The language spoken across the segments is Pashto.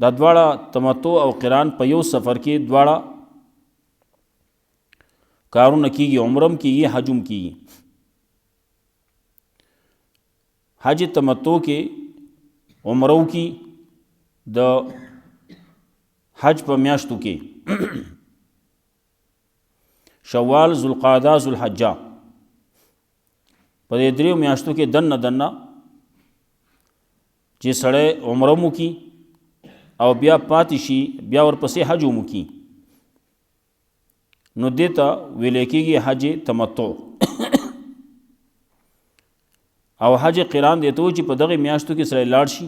دا دواړه تمتع او قران په یو سفر کې دواړه کارونه کیږي، عمرم کیږي، حجم کیږي. حج تمتع کې عمرو کی د حج په میاشتو کې شوال، ذوالقعده، ذوالحجه، په دې دریو میاشتو کې دنه چې سړی عمره مو کی او بیا پاتې شي، بیا ورپسې حج مو کی، نو دې ته ویل کېږي حج تمتع. او حج قران دې ته چې په دغه میاشتو کې سړی لاړ شي،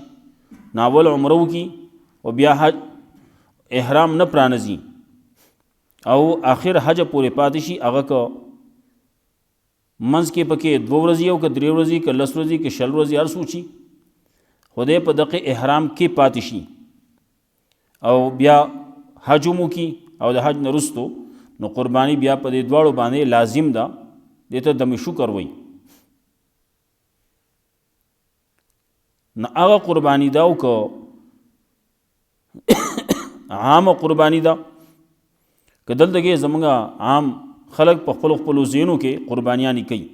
ناول عمره وکړي او بیا حج احرام نه پرانځي او آخر حج پورې پاتې شي، هغه که منځ کې پکې 2 ورځې او که 3 ورځې که 10 ورځې که 20 ورځې هر څو شي، خدای په دغه احرام کې پاتې شي او بیا حج مو کی او د حج نه وروستو نو قربانی بیا په دې دواړو باندې لازم ده، دې ته دم شکر وایي. نه هغه قربانی ده او که عام قربانی ده، که دلته کې زمونږ عام خلق په خپلو ځایونو کې قربانیانې کوي،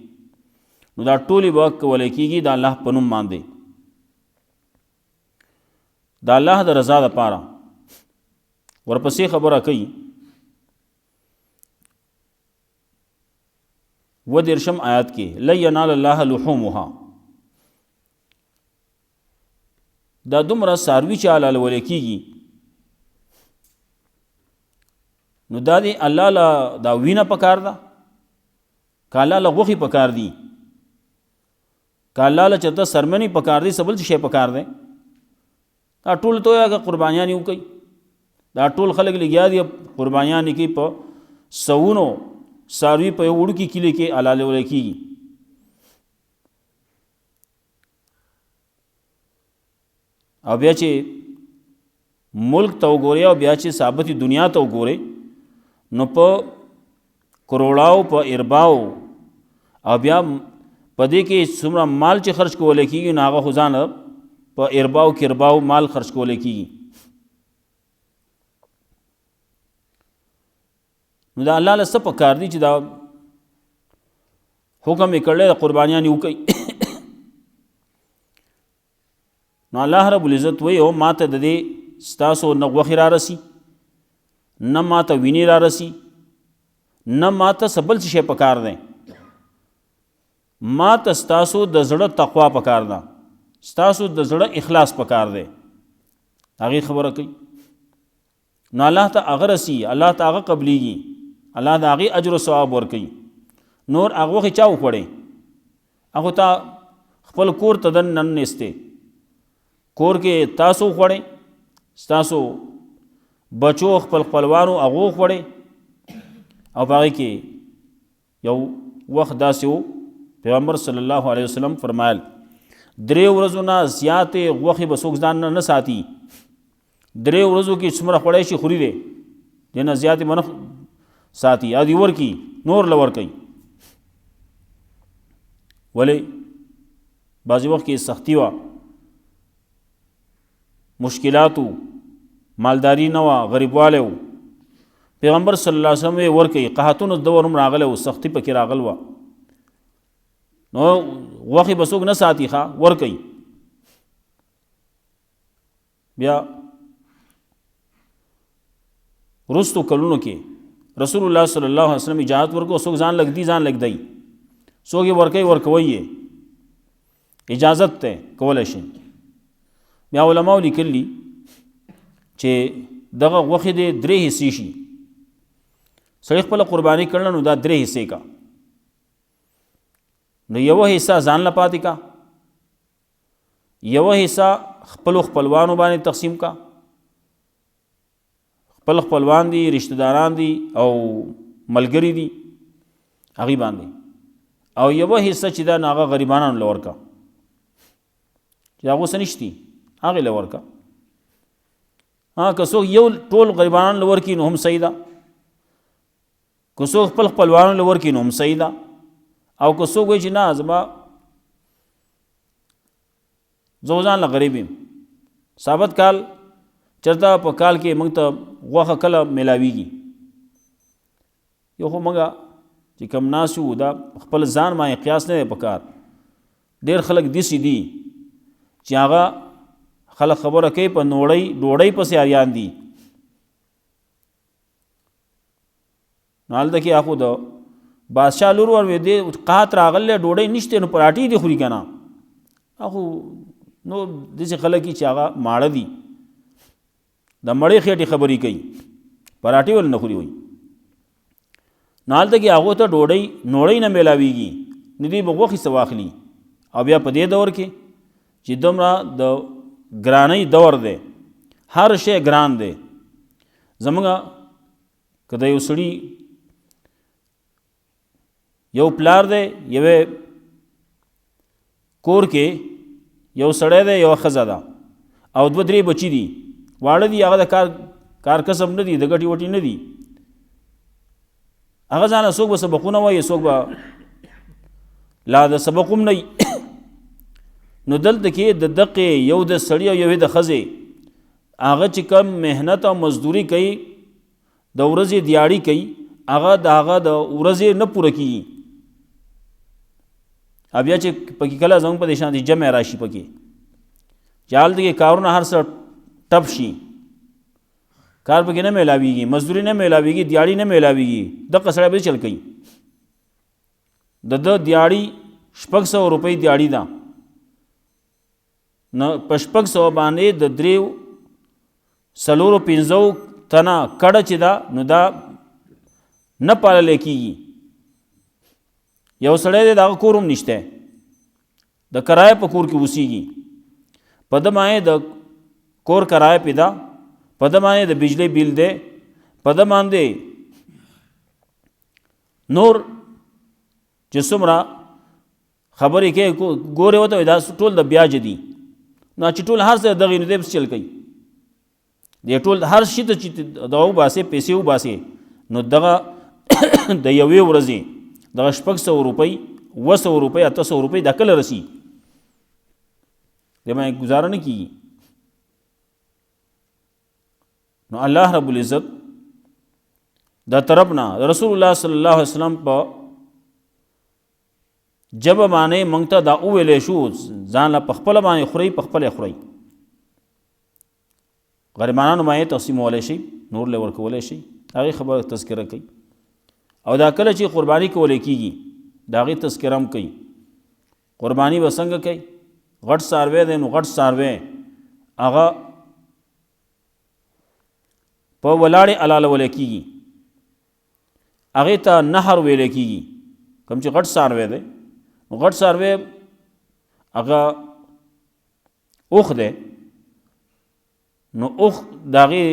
نو دا ټولې به کولی کېږي د الله په نوم باندې، د الله د رضا دپاره. ورپسې خبره کوي 20 آیات کې لن ینال الله لحومها، دا دومره څاروي چې حلالولی کېږي، نو دا دی الله له دا وینه پکار ده، که الله له غوښې پکار دي، که الله له چېرته سرمنې پکار دي، څه بل شی پکار دی؟ دا ټول ته وایه که قربانیانې وکړئ. دا ټول خلک لګیا دي قربانیانې کوي، په سوونو څاروي په یو وړوکي کلي کې حلالولی کېږي. او بیا چې ملک ته وګورئ او بیا چې ثابتې دنیا ته وګورئ، نو په کروڑاو، په ارباو او بیا په دې کې څومره مال چې خرچ کولی کېږي، نو هغه خو ځانه په ارباو کرباو مال خرچ کولی کېږي. نو دا الله له څه پکار دي چې دا حکم یې کړی د قربانیانې وکړئ. نو الله رب العزت وایي او ما ته د دې ستاسو نه غوښې را رسي، نه ما ته وینې را رسي، نه ما ته څه بل څه شی پکار دی، ما ته ستاسو د زړه تقوا پکار ده، ستاسو د زړه اخلاص پکار دی. هغې خبره کوي، نو الله ته هغه رسي، الله ته هغه قبلیږي، الله د هغې اجر و ثواب ورکوي. نور هغه غوښې چا وخوړې؟ هغو ته خپل کور ته دننه ننیستې، کور کې تاسو وخوړې، ستاسو بچو خپل خپلوانو هغو وخوړې. او په هغې کې یو وخت داسې و، پیغمبر صلی الله علیه وسلم فرمایل 3 ورځو نه زیاتې غوښې به څوک ځان نه ساتي، 3 ورځو کې څومره خوړی شي خوري دی، دې نه زیاتې به نه ساتي، او دې ورکي نور له ورکوي. ولې بعضې وخت کې سختي وه، مشکلاتو، مالداري نه وه، غریبوالی و، پیغمبر صلی الله علیه وسلم یې ورکوي. قحطونو دور هم راغلی و، سختی پکې راغل وه، نو غوښې به څوک نه ساتي، ښه ورکوي. بیا وروستو کلونو کې رسول الله صلی الله علیه وسلم اجازت ورکو، څوک ځان لږدي ځان لږدی، څوک یې ورکوي ورکوي یې، اجازت دی کولی شي. بیا علماو لیکلي چې دغه غوښې دې 3 حصې شي، سړی خپله قرباني کړله نو دا 3 حصې کا، نو یوه حصہ ځان له پاتې کا، یوه حصہ خپلو خپلوانو باندې تقسیم کا، خپل خپلوان دي، رشتہ داران دي او ملګري دي، هغې باندې، او یوه حصہ چې دا هغه غریبانانو له ورکه، چې هغو څه نشتي هغې له ورکه. که څوک یو ټول غریبانانو له ورکي نو هم صحیح ده، که څوک خپل خپلوانو له ورکي نو هم صحیح ده، او که څوک وایي چې نه زما زه ځان له غریب یم. ثابت کال چرته په کال کې موږ ته غوښه کله میلاویږي؟ یو خو موږ چې کم ناس یو دا خپل ځان باندې قیاس نه دی پکار. ډېر خلک داسې دي چې هغه خلک خبره کوي په ډوډۍ پسې اریان دي. نو هلته کې هغه د بادشاه لور ور دی قحط راغلی ډوډۍ نشته نو پراټې دي خوري که نه. هغه نو داسې خلک چې هغه ماړه دي د مړې خېټې خبرې کوي پراټې ول نه خوري وایي. نو هلته کې هغو ته نوړۍ نه میلاویږي نو دوی به غوښې څه واخلي. او بیا په دې دور کې چې دومره د ګرانۍ دور دی هر شی ګران دی. زموږ که د یو سړي یو پلار دی یوې کور کې یو سړی دی یوه ښځه ده او دوه درې بچي دي واړه دي هغه د کار کسب نه دي د ګټې وټې نه دي. هغه ځانه څوک به سبقونه وایي څوک به لا د سبق هم نه وي. نو دلته کې د دقې یو د سړي او یوې د ښځې هغه چې کم محنت او مزدوري کوي د ورځې دیاړي کوي هغه د هغه د ورځې نه پوره کېږي. بیا چې پکې کله زموږ په دې شان جمع راشي پکې چې هلته کې کارونه هر څه ټپ شي کار پکې نه میلاویږي مزدوري نه میلاویږي دیاړي نه میلاویږي دغه سړی به چل کوي. د دیاړي 600 روپۍ دیاړي ده نو په 600 باندې د 3-4-5 تنه کډه چې ده نو دا نه پاللی کېږي. یو سړی دی د هغه کور هم نشته د کرایه په کور کې اوسیږي په ده باندې د کور کرایه پې ده په ده باندې د بجلی بیل دی په ده باندې نور چې څومره خبرې کوي ګورې ورته دا ټول د بیاج دي. نو چې ټول هر څه دغې نو دی پسې چل کوي دی ټول هر شي ته چې دغه وباسې پیسې وباسې نو دغه د یوې ورځې دغه 600 روپۍ 200 روپۍ 800 روپۍ دا کله رسي دې باندې ګزاره نه کېږي. نو الله رب العزت دا طرف نه رسول الله صلی الله علیه وسلم په جبه باندې موږ ته دا وویلی شو ځان له په خپله باندې خورئ په خپله خورئ غریبانانو باندې تقسیمولی شي نور له ورکولی شي هغې خبره تذکره کوي. او دا کله چې قرباني کولی کېږي د هغې تذکره هم کوي. قرباني به څنګه کوي؟ غټ څاروی دی نو غټ څاروی هغه په ولاړې حلالولی کېږي هغې ته نهر ویلی کېږي. کوم چې غټ څاروی دی نو غټ څاروی هغه اوښ دی نو اوښ د هغې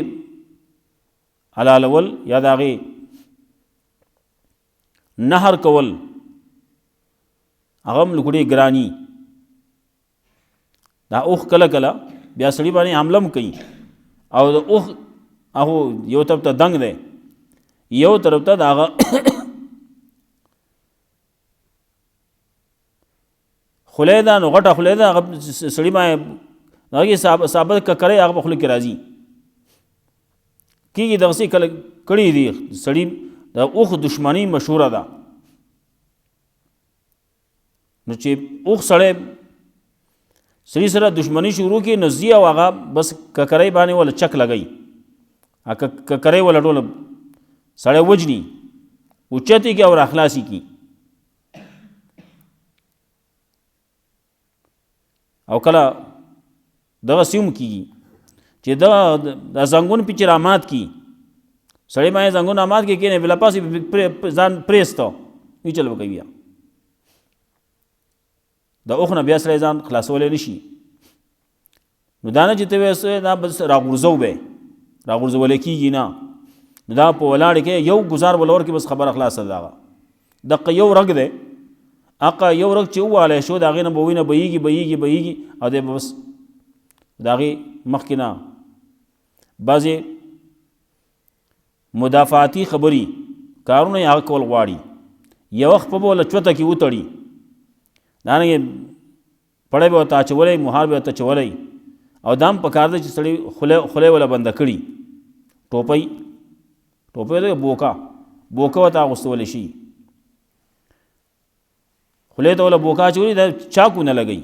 حلالول یا د هغې نهر کول هغه هم لکوډې ګراني. دا اوښ کله کله بیا سړي باندې حمله هم کوي او د اوښ هغه یو طرف ته دنګ دی یو طرف ته د هغه خولۍ ده نو غټه خولۍ ده هغه سړي باندې هغې ثابت ککری هغه په خوله کې راځي کېږي دغسې کله کړي دي سړي د اوښ دشمني مشهوره ده. نو چې اوښ سړي سره دشمني شروع کړي نو ځي او هغه بس ککرۍ باندې ولا چک لګوي ککرۍ ولا ټوله سړی وجني اوچتې کړي او راخلاصي کړي او کله دغسې هم کېږي چې دغه د زنګون پې چې رامات کړي سړی باندې زنګون رامات کړي کېنې بلا پاسې ځان پرېسته وي چل به کوي بیا د اوښ نه بیا سړی ځان خلاصولی نه شي. نو دا نه چې ته وایې دا بس راغورځو به راغورځولی کېږي نه نو دا په ولاړې کې یو ګزار به له ورکړي بس خبره خلاصه ده. هغه دقه یو رګ دی هغه یو رګ چې ووالی شو د هغې نه به وینه بهیږي او دی به بس د هغې مخکې نه بعضې مدافعاتي خبرې کارونه یې هغه کول غواړي یوه خپه به له چوته کې وتړي دارنګې پړی به ورته اچولی مهار به ورته اچولی او دام په کار ده چې سړی خوله ولا بنده کړي. ټوپۍ ده بوکه ورته اغوستولی شي، خولې ته ولا بوکه اچولي دا چاکو نه لګوي،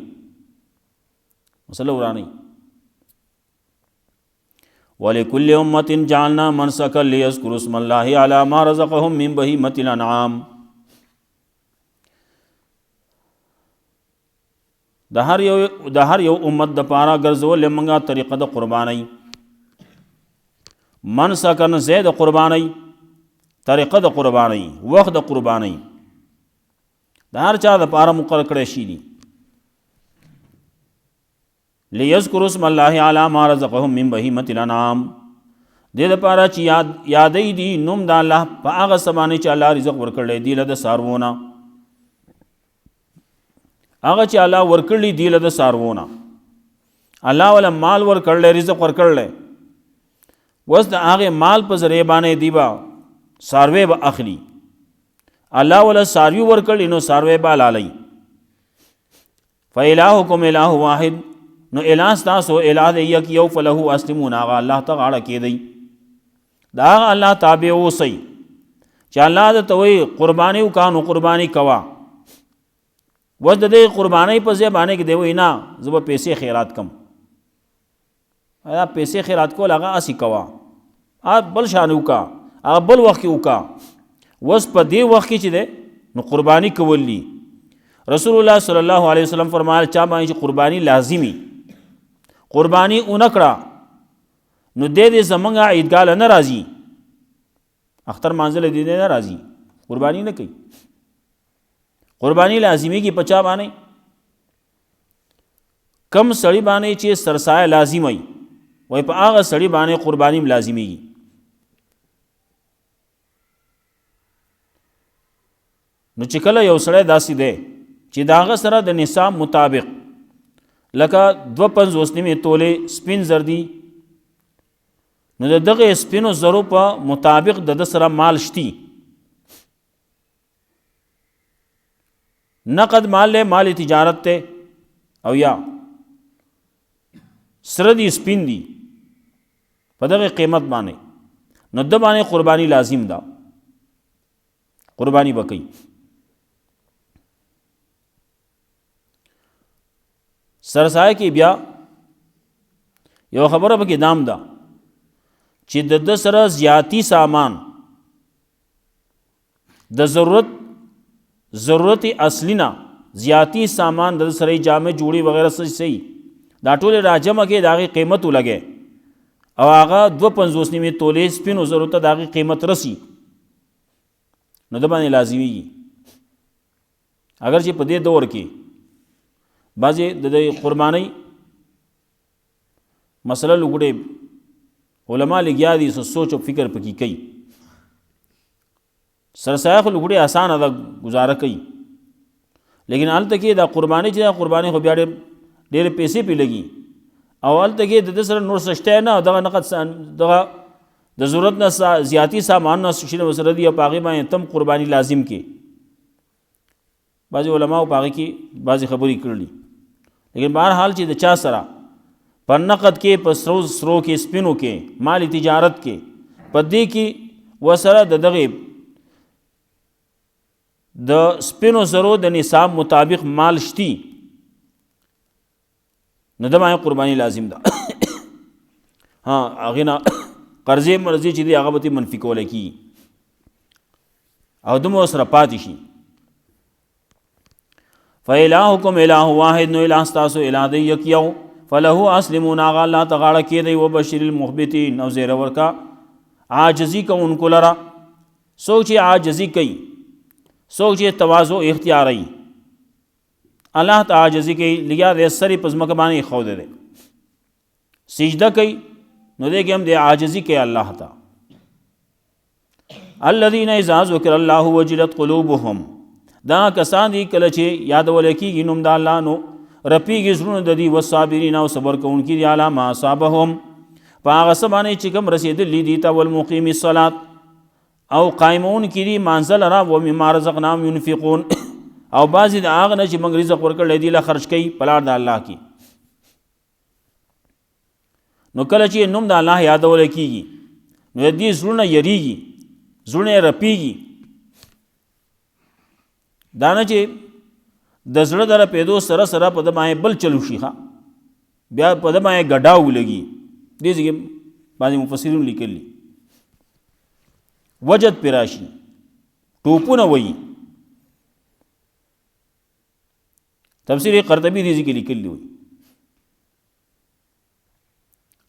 مسله ورانوي. ولکل امة جعلنا منسکا لیذکروا اسم الله علی ما رزقهم من بهیمة الانعام. د هر یو امت د پاره ګرځولې موږ طریقه د قربانۍ. منسکن زید قربانۍ، طریقه د قربانۍ، وخت د قربانۍ د هر چا د پاره مقرر کړی شي دي. لیذکروا اسم الله علی ما رزقهم من بهیمة الانعام، دې دپاره چې یادی دي نوم د الله په هغه څه باندې چې الله رزق ورکړی دی له د څاروونه، هغه چې الله ورکړلی دی له د څاروونه. الله ولا مال ورکړلی، رزق ورکړلی، اوس د هغې مال په ذریعه باندې دی به څاروی به اخلي. الله ولا څاروي ورکړي نو څاروی به حلالوي. فإلهکم الہ واحد، نو الہ ستاسو الہ دی یک یو، فلهو اسلمون، هغه الله ته غاړه کېدئ، د هغه الله تابع اوسئ. چې الله درته وایي قرباني وکړه نو قرباني کوه. اوس د دې قربانۍ په ځای باندې کې دی وایي نه زه به پیسې خیرات کم، دا پیسې خیرات کول هغه هسې کوه، بل شان وکړه، هغه بل وخت کې وکړه. اوس په دې وخت کې چې دی نو قرباني کول دي. رسول الله صلی الله علیه وسلم فرمایل چا باندې چې قرباني لازمي، قرباني اونه کړه نو دې زمونږ عیدګاه نه راځي، اختر مانځل دې نه راځي، قرباني نه کوي. قرباني لازمي کی په چا باندې؟ کم سړی باندې چې سرسایه لازم وي، وای په هغه سړی باندې قرباني لازمي. نو چې کله یو سړی داسې دی چې د هغه سره د نصاب مطابق لکه 2.5 تولې سپین زر دي، نو د دغه سپینو زرو په مطابق د سره مال شتي، نقد مال له مال تجارت ته، او یا سره دي سپین دي په دغه قیمت باندې، نو د باندې قرباني لازم ده، قرباني وکړي. سرسایه کې بیا یو خبره پکې دام ده چې د سره زیاتی سامان د ضرورت اصلی نه زیاتی سامان د سره جامې جوړي وغیرہ صحیح دا ټول راجمه کې داغه قیمت ولګي او هغه 2.5 تولې سپینو زرو ته داغه قیمت رسی، نو د باندې لازمي. اگر چې په دې دور کې بعضې د قربانۍ مسله لوګړې علما لګیا دي، سوچ او فکر پکې کوي. سرسایه خو لوګړې اسانه ده، گزاره کوي، لیکن هلته کې دا قرباني چې دا قرباني خو بیا ډېرې پیسې پې لګي، او هلته کې د سره نور سشته نه، دغه نقد دغه د ضرورت نه زیاتی سامان نه شي وسره دي، او په هغې باندې تم قرباني لازم کې. بعضې علماو په هغې کې بعضې خبرې کړلي، لیکن بهرحال چې د چا سره په نقد کې، په سرو کې، سپینو کې، مالی تجارت کې، په دې کې ورسره د دغې د سپینو زرو د نصاب مطابق مال شتي، نو د باندې قرباني لازم ده. هغې نه قرضې مرضې چې دي هغه به منفي کولی کېږي او دومره سره پاتې شي. فإلهکم الہ واحد، نو الہ ستاسو الہ دی یک یو، فلهو اسلمون، هغه الله ته غاړه کېدئ. وبشر المخبتین، او زیره ورکا عاجزي کوونکو لره. څوک چې عاجزي کوي، څوک چې تواضع اختیاروي، الله ته عاجزي کوي، لګیا دی سر یې په ځمکه باندې ایښودی دی، سجده کوي، نو دی کې هم دی عاجزي کوي الله ته. الذین اذا ذکر الله وجلت قلوبهم، دا کسان دي کله چې یادول کېږي نوم د الله نو رپیږي زړونه د دې، والصابرین، او صبر کوونکي دي، علی ما اصابهم، په هغه څه باندې چې کوم رسېدلي دي ته، والمقیم الصلاة، او قایمونکي دي مانځه لره، ومما رزقناهم ينفقون، او بعضې د هغه نه چې موږ رزق ورکړی دی له خرج کوي په لار د الله کې. نو کله چې نوم د الله یادول کېږي نو د دې زړونه یریږي، زړونه یې رپېږي. دا نه چې د زړه د رپېدو سره سره په ده باندې بل چل وشي، بیا په ده باندې ګډاو ولګي. دې ځای کې بعضې مفسرین لیکلي وجد پې راشي، ټوپونه وایي. تفسیر قرطبي دې ځای کې لیکلي وایي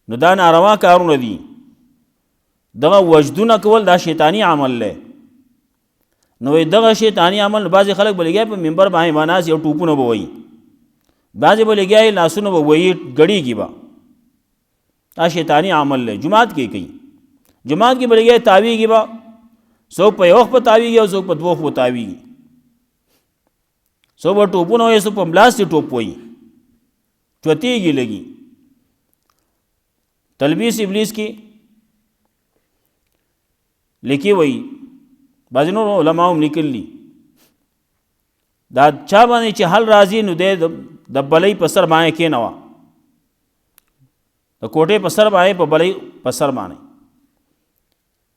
نو دا ناروا کارونه دي. دغه وجدونه کول دا شیطانی عمل دی. نو دغه شیطانی عمل بعضې خلک به لګیا په منبر باندې بناس یو ټوپونه به وایي، بعضې به لګیا لاسونه به وایي ګړېږي به. دا شیطانی عمل دی. جماعت کې کوي، جماعت کې به لګیا تاویږي به، څوک په یو وخت په تاویږي او څوک په دوه وخت په تاویږي. څوک به ټوپونه وایي، څوک په ملاس کې ټوپ وایي، چوتېږي لګي. تلبیس ابلیس کې لیکي وایي، بعضې نور علماء هم لیکلي دا چا باندې چې حل راځي نو دی د بلۍ په سر باندې کېنوه، د کوټې په سر باندې په بلۍ په سر باندې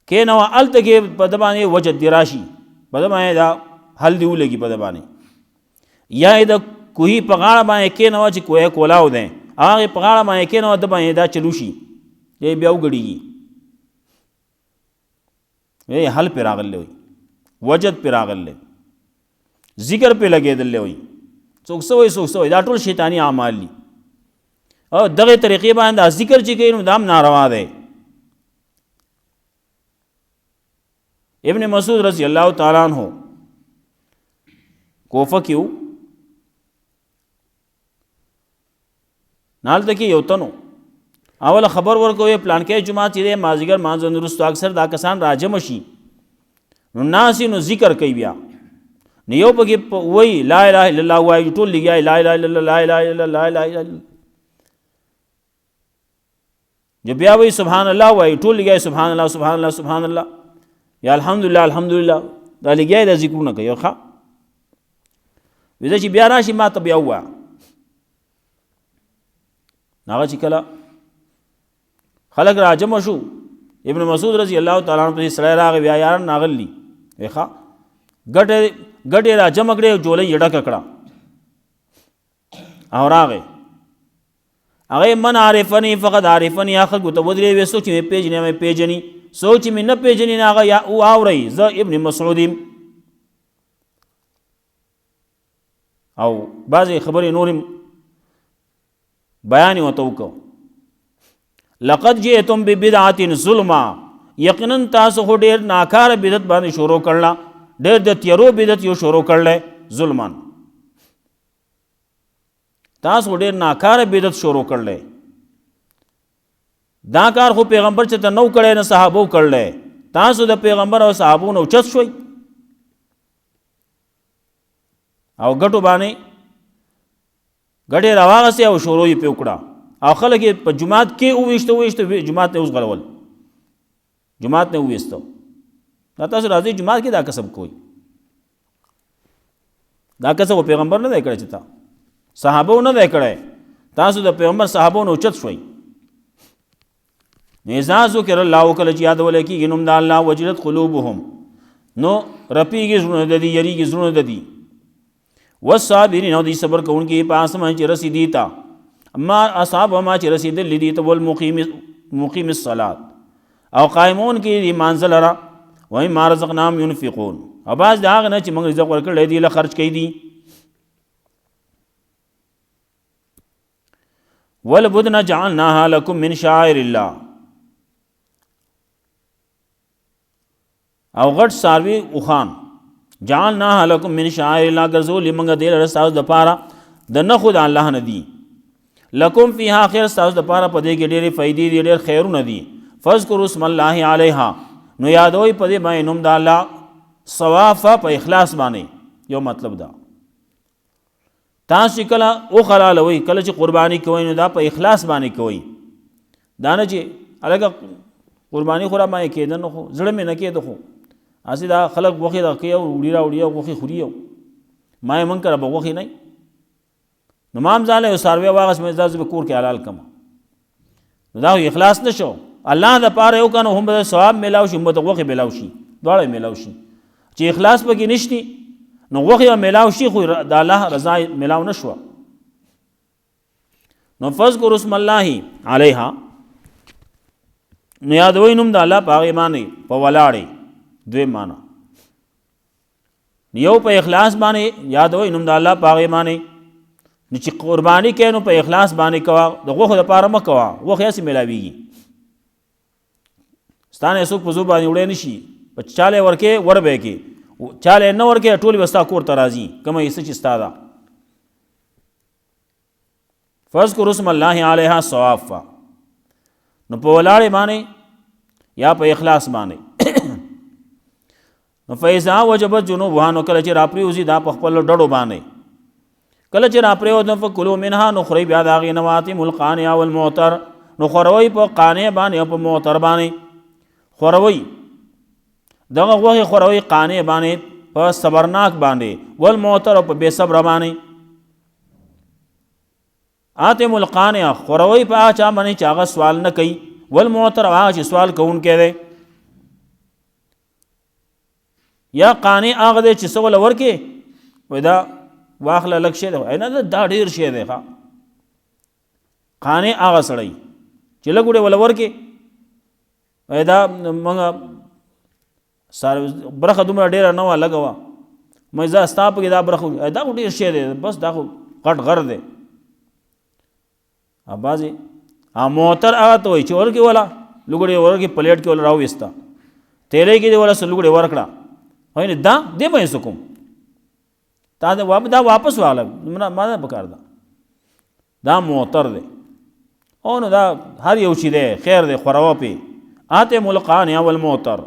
کېنوه، هلته کې په ده باندې وجد دې راشي، په ده باندې دا حل دې ولګي په ده باندې. یا یې د کوهي په غاړه باندې کېنوه چې کوهی کولاو دی، هغې په غاړه باندې کېنوه، ده باندې دا چلو شي، دی بیا وګډېږي. حل پې راغلی وي، وجد پې راغلی، ذکر پې لګېدلی وي، څوک څه وایي څوک څه وایي، دا ټول شیطاني اعمال دي. او دغې طریقې باندې دا ذکر چې کوي نو دا هم ناروا دی. ابن مسعود رضی الله تعالی عنہ کوفه کې و، نالته کې یو تنو اول خبر ورکوي پلانکی جماعت چې دی مازدیګر مانځه نه وروسته اکثر دا کسان راجمع شي نو ناس نو ذکر کوي، بیا نو یو پکې وایي لا اله الا الله وایي، ټول لګیا لا اله الا الله لا اله الا الله لا اله الا الله، جو بیا وایي سبحان الله وایي، ټول لګیا سبحان الله سبحان الله سبحان الله یا الحمدلله الحمدلله، دا لګیا دا ذکرونه کوي. ښه ویده چې بیا راشي ما ته بیا ووایه. هغه چې کله خلق راجمع شو، ابن مسعود رضی الله تعالی عنہ پسې سړی راغی، بیا یاران راغلي، ښه ګټې راجمع کړې، جولۍ یې ډکه کړه او راغی. هغه من عارفني فقط عارفني، هغه خلکو ته ودرېد، ویې څوک چې مې پېژني مې پېژني، څوک چې مې نه پېژني هغه یا واورئ زه ابن مسعود یم. او بعضې خبرې نور بیان ورته وکړو. لقد جئتم ببدعة ظلما، یقینا تاسو خو ډېر ناکاره بدعت باندې شروع کړله، ډېر د تیرو بدعت یو شروع کړلی، ظلمان تاسو ډېر ناکاره بدعت شروع کړلی. دا کار خو پیغمبر چې ته نو کړی نه صحابو کړلی، تاسو د پیغمبر او صحابو نه اوچت شوئ او ګټو باندې ګټې راواغستې او شروع یې پې وکړه او خلک یې په جماعت کې وویشته جماعت نه وزغړول، جماعت نه وویسته. دا تاسو راځئ جماعت کې دا کسب کوئ، دا کسب پیغمبر نه دی کړی، چې تا صحابو نه دی کړی، تاسو د پیغمبر صحابو نه اوچت شوئ. اذا ذکر الله، کله چې یادولی کېږي نوم د الله، وجلت قلوبهم، نو رپېږي زړونه د دې، یریږي زړونه د دې. والصابرین، او دوی صبر کوونکي په هغه څه باندې چې رسېدي ته، ما اصحاب ما چې رسېدلي دي ته، والمقیم الصلاة، او قائمون کې دي مانځه لره، ومما رزقناهم ينفقون، او بعض د هغه نه چې موږ رزق ورکړی دي له خرج کوي دي. والبدن جعلناها لكم من شعائر الله، او غټ څاروي اوښان، جعلناها لكم من شعائر الله، ګرځولي موږ دې لره ستاسو دپاره د نښو د الله نه دي. لکم فیها خیر، ستاسو دپاره په دې کې ډېرې فایدې دي، ډېر خیرونه دي. فاذکروا اسم الله علیها، نو یادوئ په دې باندې نوم د الله، صوافه په اخلاص باندې. یو مطلب دا تاسو چې کله وخلالوئ، کله چې قرباني کوئ نو دا په اخلاص باندې کوئ، دا نه چې هلکه قرباني خو را باندې کېده نه، خو زړه مې نه کېده، خو هسې دا خلک غوښې راکوي او وړي راوړي او غوښې خوري، او ما یې موږ کره به غوښې نه، نو ما هم ځان له یو څاروی واخیست، مې دا زه به کور کې حلال کړم، نو دا اخلاص نشو. الله د پاره یو کنه هم به ثواب میلاو شي، هم به غوښه میلاو شي، دواړه میلاو شي. چې اخلاص پکې نشتی نو غوښه میلاو شي خو د الله رضا میلاو نشوه. نو فذکر اسم الله علیها، نو یادوي نوم د الله په هغې باندې په ولاړې. دویم معنا یو په اخلاص باندې یادوي نوم د الله په هغې باندې. نو چې قرباني کوې نو په اخلاص باندې کوه، د غوښو دپاره مه کوه، غوښې هسې میلاویږي. ستا نه څوک په زور باندې وړی نه شي، په چاله یې ورکې ور به یې کې، چاله یې نه ورکې ټولې به ستا کور ته راځي کومه حصه چې ستا ده. فذکر اسم الله علیها صوافا، نو په ولاړې باندې یا په اخلاص باندې. نو فاذا وجبت جنوبها، نو کله چې راپرېوځي دا په خپلو ډډو باندې، کله چې راپرېوځي نو فکلوا منها، نو خورئ بیا د هغې نه واتموا القانع والمعتر، نو خوروئ په قانع باندې او په معتر باندې. خوروئ دغه غوښې خوروئ قانع باندې په صبرناک باندې، والمعتر او په بې صبره باندې. آتم القانع خوروئ په هغه چا باندې چې هغه سوال نه کوي، والمعتر هغه چې سوال کوونکی دی. یا قانع هغه دی چې څه وله ورکې وایي دا واخله لږ شی دی، نه دا ډېر شی دی. قانع هغه سړی چې لږ وړې وله ورکې وایي دا موږ برخه دومره ډېره نه وه، لږه وه، مې زه ستا پکې دا برخه، دا خو ډېر شی دی، بس دا خو غټ غر دی. بعضې معتر هغه ته وایي چې ورکې وله لوګړې ورکې پلیټ کې وله راوویسته، تیلې کې دې وله څه لوګړې ورکړه، وایي دا دې به یې څه کوم، تا دا واپس واخله، ما نه پکار ده. دا معتر دی. او نو دا هر یو چې دی خیر دی، خوروه پې. آتم القانع والمعتر.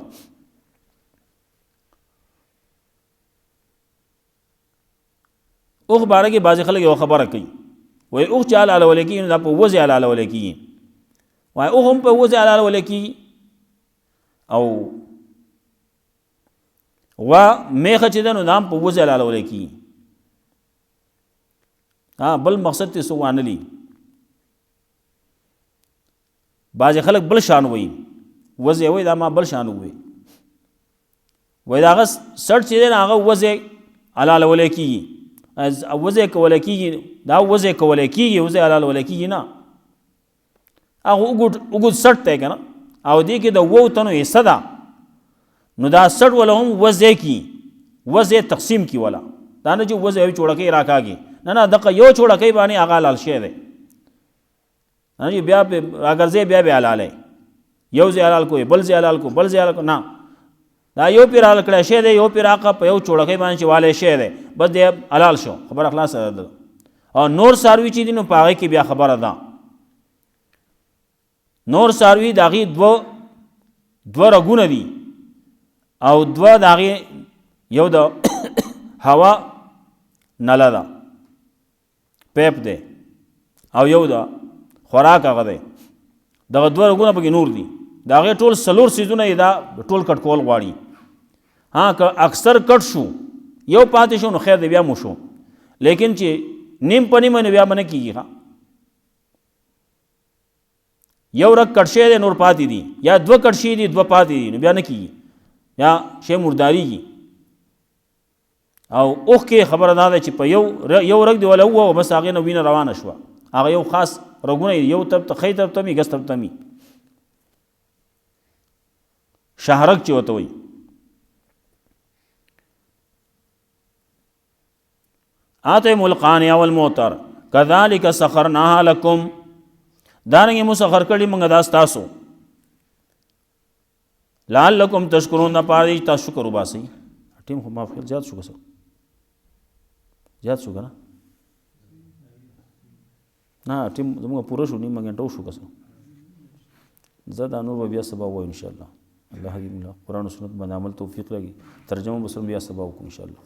اوخ باره کې بعضې خلک یو خبره کوي، وایي اوخ چې حلالولی کېږي نو دا په وزې حلالولی کېږي، وایي اوخ هم په وزې حلالولی کېږي. او میخه چې ده نو دا هم په وزې حلالولی کېږي. بل مقصد ته څه وانلي. بعضې خلک بل شان وایي، وزې وایي دا ما بل شان ووایي، وایي د هغه سټ چې دی نو هغه وزې حلالولی کېږي، وزې کولی کېږي، دا وزې کولی کېږي، وزې حلالولی کېږي نه. هغه اوږد سټ دی که نه، او دې کې د 7 تنو حصه ده، نو دا سټ وله هم وزې کي، وزې تقسیم کي وله، دا نه چې وزې یو چوړکۍ راکاږي، نه نه دغه یو چوړکۍ باندې هغه حلال شی دی، نه چې بیا پې راګرځې بیا بیا حلالوي، یو ځای حلال کوي بل ځای حلال کو بل ځای حلال کو، نه دا یو پیر حلال کړی شی دی، یو پیر هغه په یو چوړکۍ باندې چې والی شی دی، بس دی حلال شو، خبره خلاصه ده. او نور څاروي چې دي نو په هغې کې بیا خبره ده. نور څاروي د هغې دوه رګونه دي، او دوه د هغې یو د هوا نله ده، پیپ دی، او یو د خوراک هغه دی. دغه دوه رګونه پکې نور دي، د هغې ټول 4 څیزونه یې دا ټول کټ کول غواړي. که اکثر کټ شو یو پاتې شو نو خیر دی بیا مو شو، لیکن چې نیم په نیمه نو بیا به نه کېږي. یو رګ کټ شوی دی نور پاتې دي، یا 2 کټ شوي دي 2 پاتې دي نو بیا نه کېږي، یا شی مرداریږي. او اوښ کې خبره دا ده چې په یو رګ دی ولا ووه بس هغې نه وینه روانه شوه، هغه یو خاص رګونه یو طرف ته ښی طرف ته وي ګس طرف ته وي، شهرک چې ورته وایي. آتم القانع والمعتر کذالک سخرناها لکم، دارنګې مو سخر کړي موږ دا ستاسو، لعلکم تشکرون، دپاره دی تاسو شکر وباسئ. ټیم خو معاف کړل زیات شو که څه زیات شو که نه ټیم زموږ پوره شو، نیمه ګنټه وشو که څه. زه دا نور به بیا سبا ووایم انشاءالله. الله حکیم الله قرآن و سنت باندې عمل توفیق راکړي. ترجمه به سره بیا سبا وکړو انشاءالله.